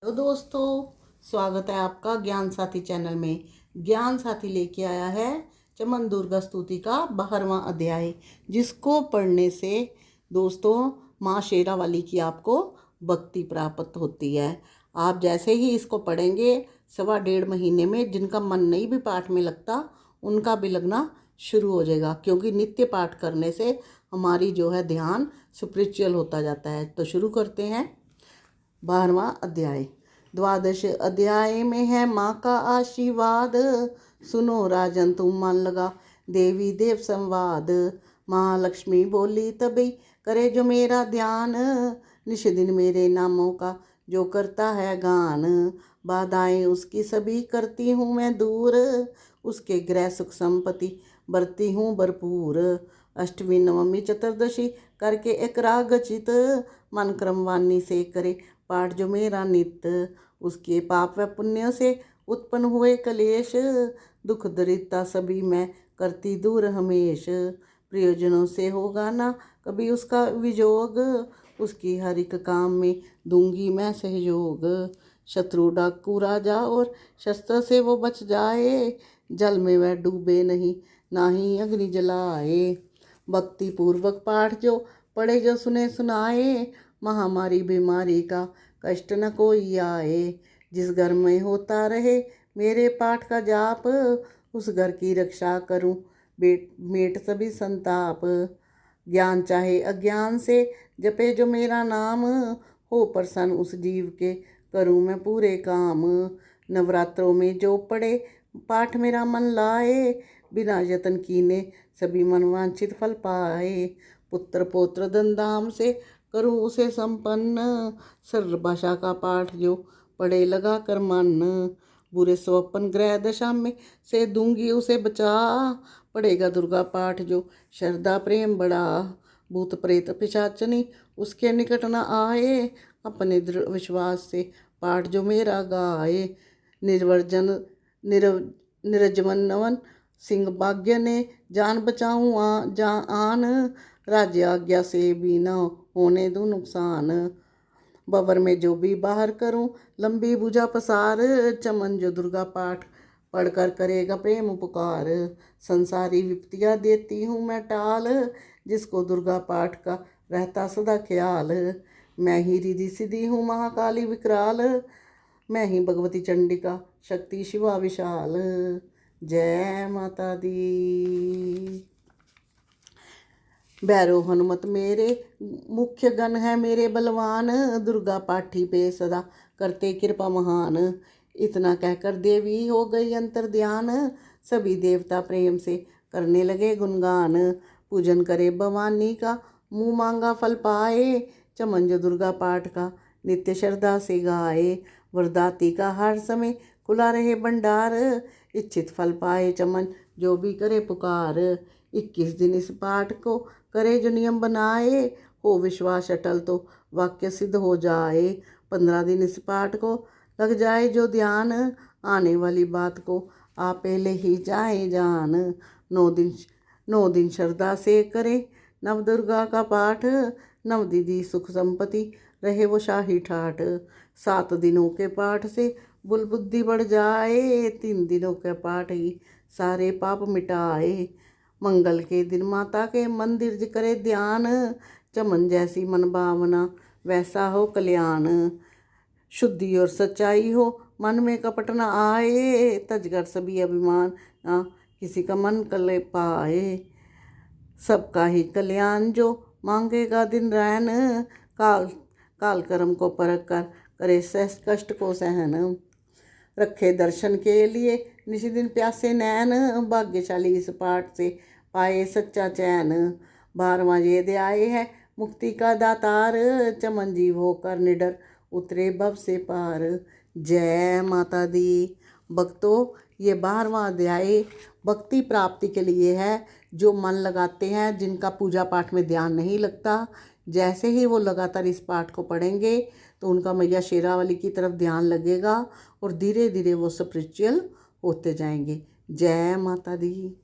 तो दोस्तों, स्वागत है आपका ज्ञान साथी चैनल में। ज्ञान साथी लेके आया है चमन दुर्गा स्तुति का 12वां अध्याय, जिसको पढ़ने से दोस्तों माँ शेरावाली की आपको भक्ति प्राप्त होती है। आप जैसे ही इसको पढ़ेंगे 1.5 महीने में जिनका मन नहीं भी पाठ में लगता उनका भी लगना शुरू हो जाएगा, क्योंकि नित्य पाठ करने से हमारी जो है ध्यान स्पिरिचुअल होता जाता है। तो शुरू करते हैं 12वां अध्याय। द्वादश अध्याय में है माँ का आशीर्वाद, सुनो राजन तुम मन लगा देवी देव संवाद। महालक्ष्मी बोली तभी करे जो मेरा ध्यान, निश दिन मेरे नामों का जो करता है गान। बाधाएं उसकी सभी करती हूँ मैं दूर, उसके गृह सुख संपत्ति बरती हूँ भरपूर। अष्टमी नवमी चतुर्दशी करके एक रागचित, मन क्रमवानी से करे पाठ जो मेरा नित्य। उसके पाप व पुण्य से उत्पन्न हुए कलेश, दुख दरिद्रता सभी मैं करती दूर हमेश। प्रयोजनों से होगा ना कभी उसका विजोग, उसकी हर एक काम में दूंगी मैं सहयोग। शत्रु डाकू राजा और शस्त्र से वो बच जाए, जल में वह डूबे नहीं ना ही अग्नि जलाए। भक्ति पूर्वक पाठ जो पढ़े जो सुने सुनाए, महामारी बीमारी का कष्ट न कोई आए। जिस घर में होता रहे मेरे पाठ का जाप, उस घर की रक्षा करूं मेट सभी संताप। ज्ञान चाहे अज्ञान से जपे जो मेरा नाम, हो प्रसन्न उस जीव के करूं मैं पूरे काम। नवरात्रों में जो पढ़े पाठ मेरा मन लाए, बिना यत्न कीने सभी मनवांछित फल पाए। पुत्र पौत्र धन धाम से करूं उसे संपन्न, सरल भाषा का पाठ जो पढ़े लगा कर मन। बुरे स्वप्न ग्रह दशा में से दूंगी उसे बचा, पढ़ेगा दुर्गा पाठ जो श्रद्धा प्रेम बढ़ा। भूत प्रेत पिशाचनी उसके निकट न आए, अपने दृढ़ विश्वास से पाठ जो मेरा गाए। निर्वर्जन निर्जवन नवन सिंह भाग्य ने जान बचाऊँ जान, राज्य आज्ञा से भी न होने दूँ नुकसान। बबर में जो भी बाहर करूं लंबी भुजा पसार, चमन जो दुर्गा पाठ पढ़कर करेगा प्रेम पुकार। संसारी विपत्तियाँ देती हूँ मैं टाल, जिसको दुर्गा पाठ का रहता सदा ख्याल। मैं ही रिद्धि सिद्धि हूँ महाकाली विकराल, मैं ही भगवती चंडिका शक्ति शिवा विशाल। जय माता दी। भैरव हनुमत मेरे मुख्य गण है मेरे बलवान, दुर्गा पाठी पे सदा करते कृपा महान। इतना कहकर देवी हो गई अंतर ध्यान, सभी देवता प्रेम से करने लगे गुणगान। पूजन करे भवानी का मुँह मांगा फल पाए, चमन जो दुर्गा पाठ का नित्य श्रद्धा से गाए। वरदाती का हर समय खुला रहे भंडार, इच्छित फल पाए चमन जो भी करे पुकार। 21 दिन इस पाठ को करे जो नियम बनाए, हो विश्वास अटल तो वाक्य सिद्ध हो जाए। 15 दिन इस पाठ को लग जाए जो ध्यान, आने वाली बात को आप पहले ही जाए जान। 9 दिन श्रद्धा से करे नव दुर्गा का पाठ, नव दीदी सुख संपत्ति रहे वो शाही ठाठ। 7 दिनों के पाठ से बुल बुद्धि बढ़ जाए, 3 दिनों के पाठ ही सारे पाप मिटाए। मंगल के दिन माता के मंदिर करे ध्यान, चमन जैसी मन भावना वैसा हो कल्याण। शुद्धि और सच्चाई हो मन में कपट न आए, तजकर सभी अभिमान ना किसी का मन कले पाए। सबका ही कल्याण जो मांगेगा दिन रैन, काल कर्म को परख कर करे कष्ट को सहन। रखे दर्शन के लिए निशि दिन प्यासे नैन, भाग्यशाली इस पाठ से पाए सच्चा चैन। 12वां ये अध्याय है मुक्ति का दातार, चमन जीव होकर निडर उतरे भव से पार। जय माता दी। भक्तों, ये 12वां अध्याय भक्ति प्राप्ति के लिए है। जो मन लगाते हैं, जिनका पूजा पाठ में ध्यान नहीं लगता, जैसे ही वो लगातार इस पाठ को पढ़ेंगे तो उनका मैया शेरावाली की तरफ ध्यान लगेगा और धीरे धीरे वो स्पिरिचुअल होते जाएंगे। जय माता दी।